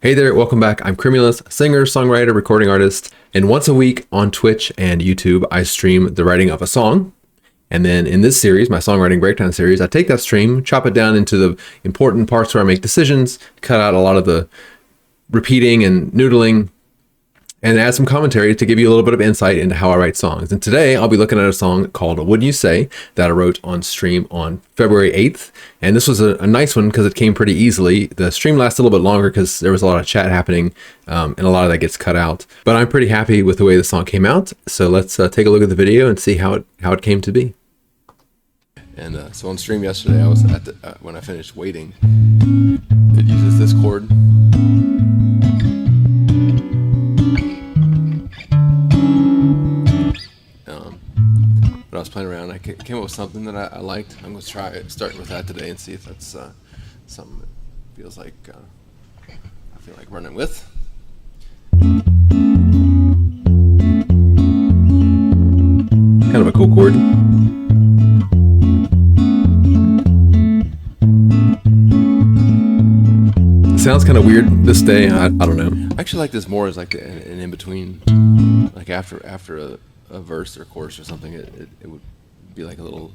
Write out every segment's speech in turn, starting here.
Hey there, welcome back. I'm Crimulus, singer, songwriter, recording artist, and once a week on Twitch and YouTube, I stream the writing of a song. And then in this series, my songwriting breakdown series, I take that stream, chop it down into the important parts where I make decisions, cut out a lot of the repeating and noodling, and add some commentary to give you a little bit of insight into how I write songs. And today I'll be looking at a song called Wouldn't-You-Say that I wrote on stream on February 8th. And this was a nice one because it came pretty easily. The stream lasted a little bit longer because there was a lot of chat happening and a lot of that gets cut out. But I'm pretty happy with the way the song came out. So let's take a look at the video and see how it came to be. And so on stream yesterday, I was at the, when I finished waiting, it uses this chord. But I was playing around. I came up with something that I liked. I'm going to try starting with that today and see if that's something that feels like I feel like running with. Kind of a cool chord. It sounds kind of weird this day. I don't know. I actually like this more as like an in-between, like after a verse or chorus or something, it would be like a little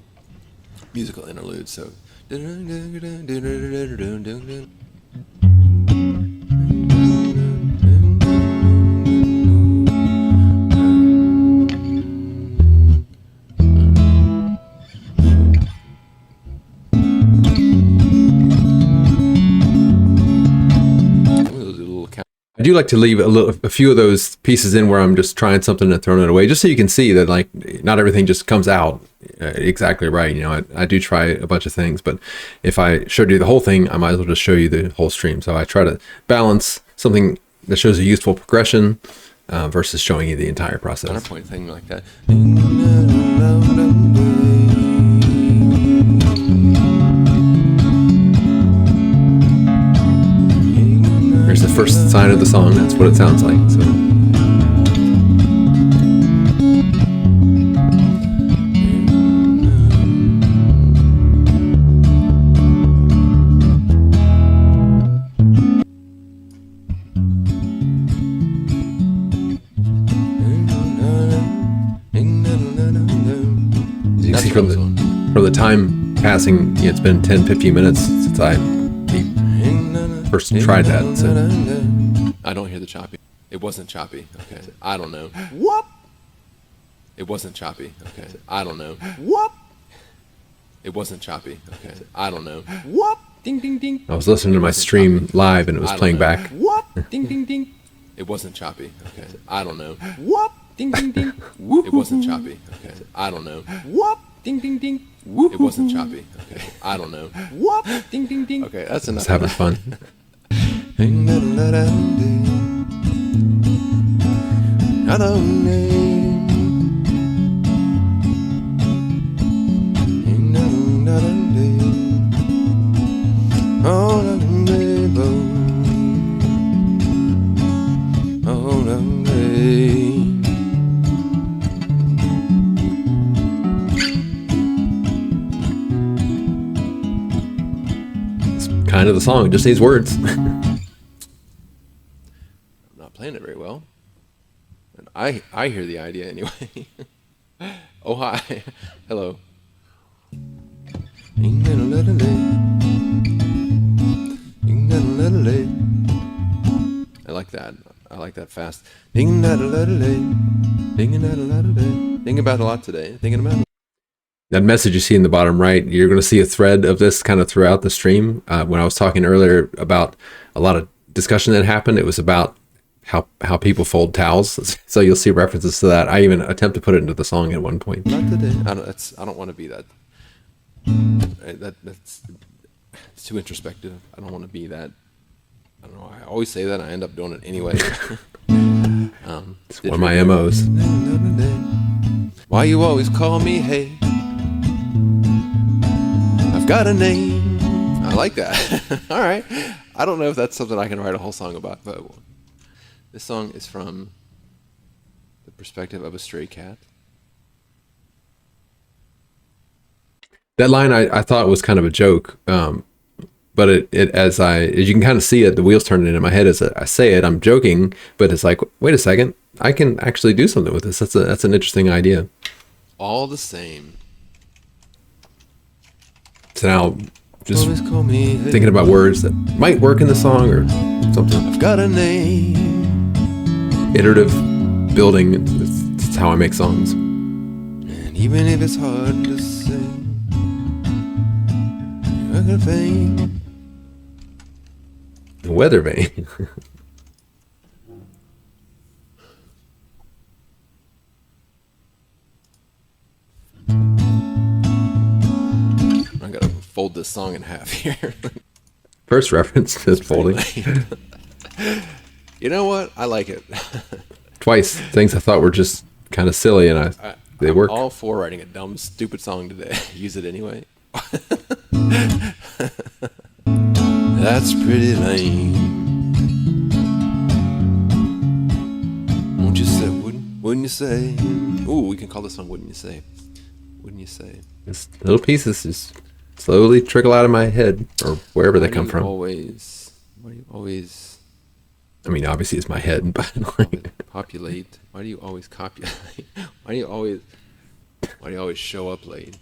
musical interlude. So I do like to leave a few of those pieces in where I'm just trying something and throwing it away, just so you can see that like not everything just comes out exactly right. You know, I do try a bunch of things, but if I showed you the whole thing, I might as well just show you the whole stream. So I try to balance something that shows a useful progression versus showing you the entire process. Counterpoint thing like that. Here's the first sign of the song. That's what it sounds like. So. As you can see from the time passing, it's been 10-15 minutes since I first tried that, so. I don't hear the choppy. It wasn't choppy. Okay. I don't know. Whoop. It wasn't choppy. Okay. I don't know. Whoop. It wasn't choppy. Okay. I don't know. Whoop. Ding ding ding. I was listening to my stream live and it was playing back. Whoop. Ding ding ding. It wasn't choppy. Okay. I don't know. Whoop. Ding ding ding. It wasn't choppy. Okay. I don't know. Whoop. Ding ding ding. It wasn't choppy. Okay. I don't know. Whoop. Ding ding ding. Okay, that's enough. Just having fun. I don't It's kind of the song, it just needs words. Playing it very well, and I hear the idea anyway. Oh hi, hello. I like that. I like that fast. Thinking about a lot today. Thinking about that message you see in the bottom right. You're going to see a thread of this kind of throughout the stream. When I was talking earlier about a lot of discussion that happened, it was about how people fold towels. So you'll see references to that. I even attempt to put it into the song at one point. Not today. I don't want to be that. That's it's too introspective. I don't want to be that. I don't know. I always say that. And I end up doing it anyway. It's one of my MOs. Why you always call me hey? I've got a name. I like that. All right. I don't know if that's something I can write a whole song about, but. This song is from the perspective of a stray cat. That line I thought was kind of a joke, but as you can kind of see it, the wheels turning in my head as I say it. I'm joking, but it's like, wait a second, I can actually do something with this. That's an interesting idea. All the same. So now, just thinking about words that might work in the song or something. I've got a name. Iterative building. It's how I make songs. And even if it's hard to say, you're gonna fame. Weather vane. I gotta fold this song in half here. First reference is folding. You know what? I like it. Twice things I thought were just kind of silly, and they work. All for writing a dumb, stupid song today. Use it anyway. That's pretty lame. Won't you say? Wouldn't you say? Ooh, we can call this song "Wouldn't You Say." Wouldn't you say? Just little pieces just slowly trickle out of my head or wherever they come from. Why do you always? I mean, obviously it's my head, but like, populate. Why do you always copulate? Why do you always show up late?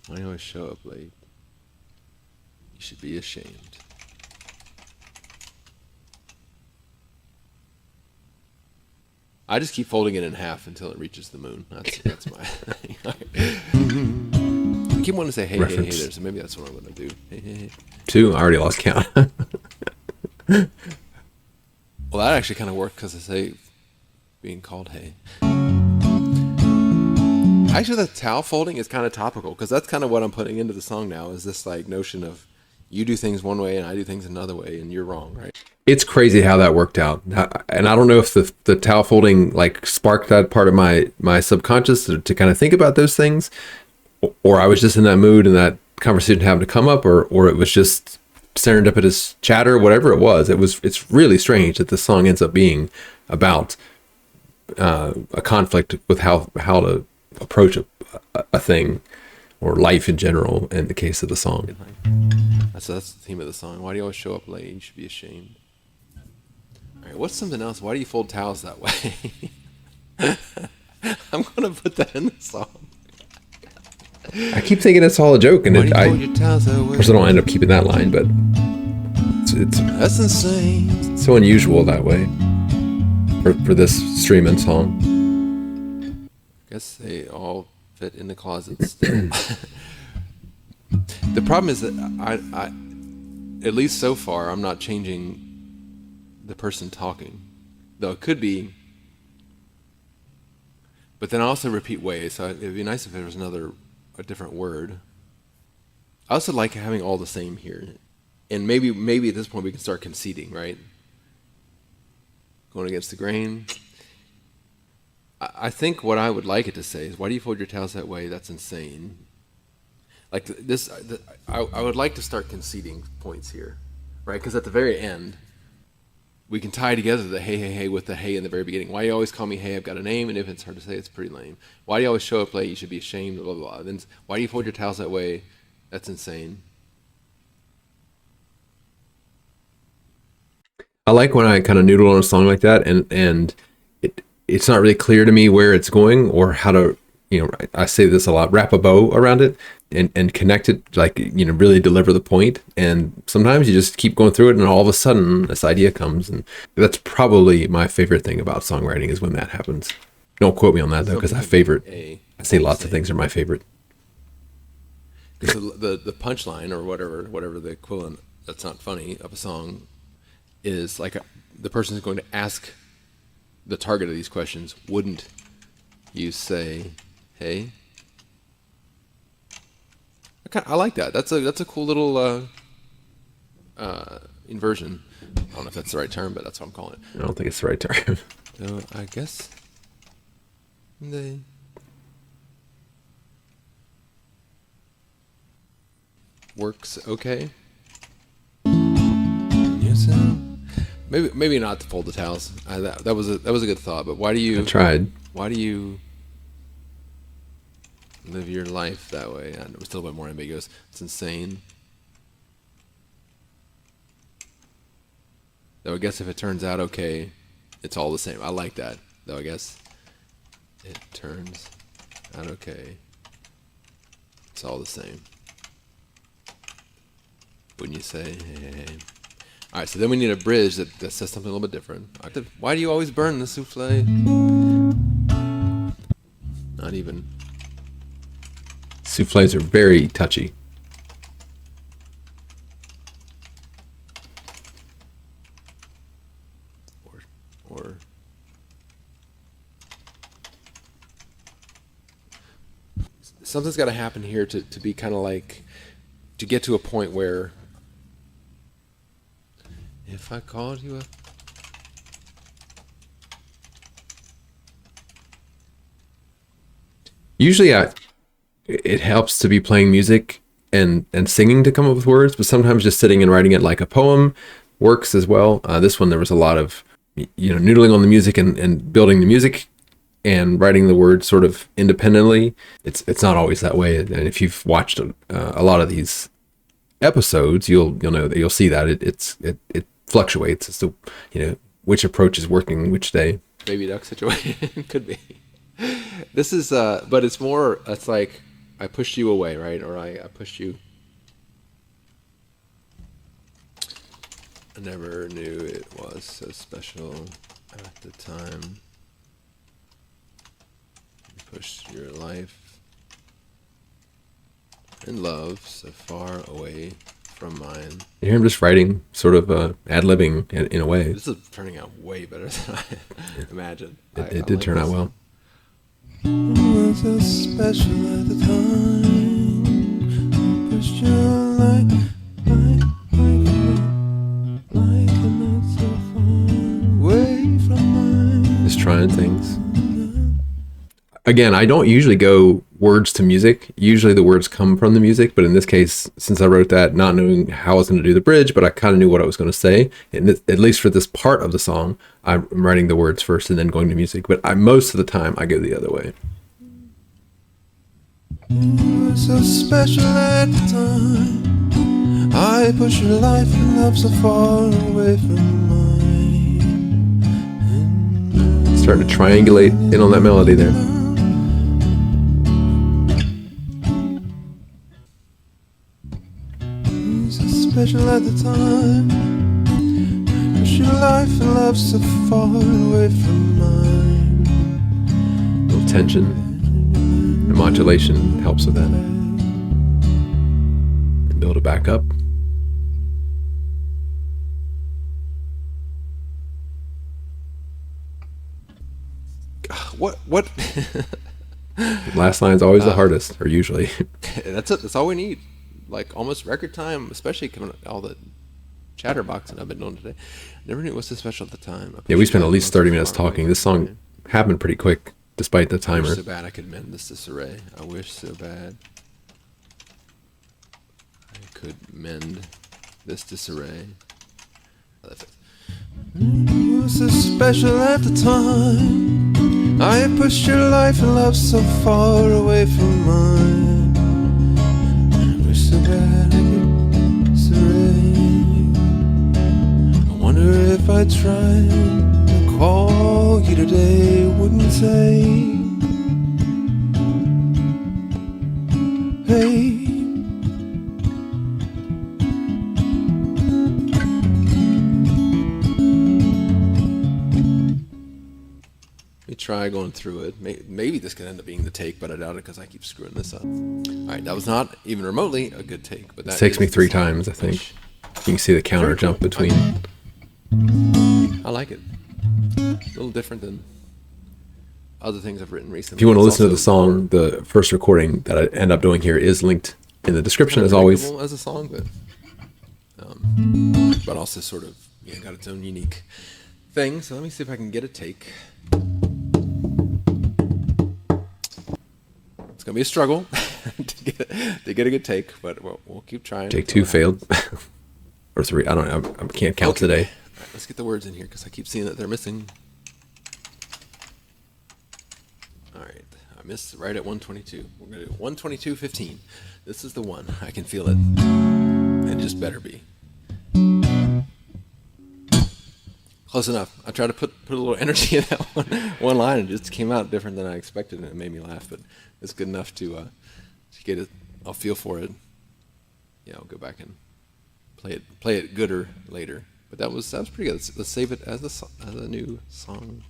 Why do you always show up late? You should be ashamed. I just keep folding it in half until it reaches the moon. That's my thing. I keep wanting to say hey, reference. Hey there, so maybe that's what I'm going to do. Hey. 2, I already lost count. Well, that actually kind of worked because I say being called hey. Actually, the towel folding is kind of topical because that's kind of what I'm putting into the song now is this like notion of you do things one way and I do things another way and you're wrong, right? It's crazy how that worked out. And I don't know if the towel folding like sparked that part of my subconscious to kind of think about those things, or I was just in that mood and that conversation happened to come up, or it was just serendipitous chatter, whatever it was. It's really strange that the song ends up being about a conflict with how to approach a thing or life in general in the case of the song. That's the theme of the song. Why do you always show up late? You should be ashamed. All right, what's something else? Why do you fold towels that way? I'm going to put that in the song. I keep thinking it's all a joke, and I don't end up keeping that line, but that's insane. It's so unusual that way for this streaming song. I guess they all fit in the closet still. The problem is that I, at least so far, I'm not changing the person talking, though it could be. But then I also repeat ways, so it'd be nice if there was a different word. I also like having all the same here, and maybe at this point we can start conceding, right? Going against the grain. I think what I would like it to say is, "Why do you fold your towels that way? That's insane." Like this, I would like to start conceding points here, right? Because at the very end, we can tie together the hey with the hey in the very beginning. Why do you always call me hey? I've got a name, and if it's hard to say, it's pretty lame. Why do you always show up late? You should be ashamed, blah, blah, blah. Then why do you fold your towels that way? That's insane. I like when I kind of noodle on a song like that, and it's not really clear to me where it's going or how to, I say this a lot, wrap a bow around it and connect it, like, really deliver the point. And sometimes you just keep going through it and all of a sudden this idea comes. And that's probably my favorite thing about songwriting is when that happens. Don't quote me on that though, because I say lots of things are my favorite. Because the punchline or whatever the equivalent that's not funny of a song is like the person is going to ask the target of these questions, wouldn't you say, hey? I like that. That's a cool little inversion. I don't know if that's the right term, but that's what I'm calling it. I don't think it's the right term. So I guess they works okay. Maybe not to fold the towels. That was a good thought. But why do you? I tried. Why do you live your life that way? It's a little bit more ambiguous. It's insane. Though I guess if it turns out okay, it's all the same. I like that. Though I guess it turns out okay, it's all the same. Wouldn't you say? Hey. All right, so then we need a bridge that says something a little bit different. Why do you always burn the souffle? Not even. Souffles are very touchy. Or something's got to happen here to be kind of like, to get to a point where if I called you up. Usually it helps to be playing music and singing to come up with words, but sometimes just sitting and writing it like a poem works as well. This one, there was a lot of, noodling on the music and building the music and writing the words sort of independently. It's not always that way. And if you've watched a lot of these episodes, you'll know that you'll see that it fluctuates as to, which approach is working which day. Baby duck situation. Could be. This is, but it's more, it's like, I pushed you away, right? Or I pushed you. I never knew it was so special at the time. You pushed your life and love so far away from mine. You hear him just writing, sort of ad-libbing in a way. This is turning out way better than I imagined. It did turn out well. It was so special at the time. Pushed your life like not so far away from mine. Just trying things. Again, I don't usually go words to music. Usually the words come from the music, but in this case, since I wrote that, not knowing how I was going to do the bridge, but I kind of knew what I was going to say. And at least for this part of the song, I'm writing the words first and then going to music. But most of the time, I go the other way. You were so special at the time. I pushed your life and love so far away from mine. Starting to triangulate in on that melody there. So special at the time. Push your life and love so far away from mine. A little tension and modulation helps with that. And build it back up. What? Last line's always the hardest, or usually. That's it. That's all we need. Like almost record time, especially coming all the chatterboxing I've been doing today. Never knew it was so special at the time. Yeah, we spent at least 30 minutes talking. This song happened pretty quick, despite the I timer. wish so bad I could mend this disarray. I wish so bad I could mend this disarray. You were so special at the time. I pushed your life and love so far away from mine. I wish so bad I could disarray. I wonder if I tried to call you today, wouldn't say, hey. Try going through it. Maybe this could end up being the take, but I doubt it because I keep screwing this up. All right, that was not even remotely a good take, but that It takes me 3 times, I think. You can see the counter jump between. I like it. A little different than other things I've written recently. If you want to It's listen to the also song, the first recording that I end up doing here is linked in the description, as always. as a song, but also sort of got its own unique thing. So let me see if I can get a take. It's gonna be a struggle to get a good take, but we'll keep trying. Take 2 failed. Or 3, I don't know. I can't count today. All right, let's get the words in here because I keep seeing that they're missing. All right, I missed right at 122. We're gonna do 122:15. This is the one. I can feel it. It just better be. Close enough. I tried to put a little energy in that one line, and it just came out different than I expected, and it made me laugh. But it's good enough to get it. I'll feel for it. Yeah, I'll go back and play it gooder later. But that was pretty good. Let's save it as a new song.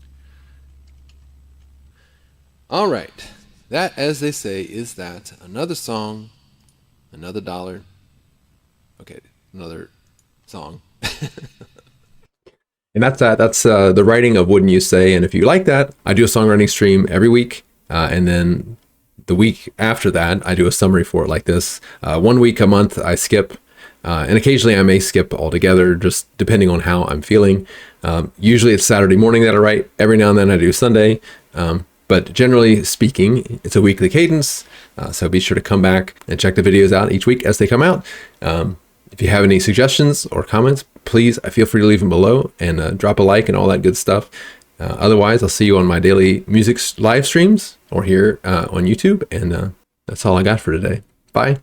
All right, that, as they say, is that another song, another dollar. Okay, another song. And that's that. That's the writing of Wouldn't You Say. And if you like that, I do a songwriting stream every week. And then the week after that, I do a summary for it like this. 1 week a month, I skip. And occasionally I may skip altogether, just depending on how I'm feeling. Usually it's Saturday morning that I write. Every now and then I do Sunday. But generally speaking, it's a weekly cadence. So be sure to come back and check the videos out each week as they come out. If you have any suggestions or comments, please feel free to leave them below and drop a like and all that good stuff. Otherwise, I'll see you on my daily music live streams or here on YouTube. And that's all I got for today. Bye.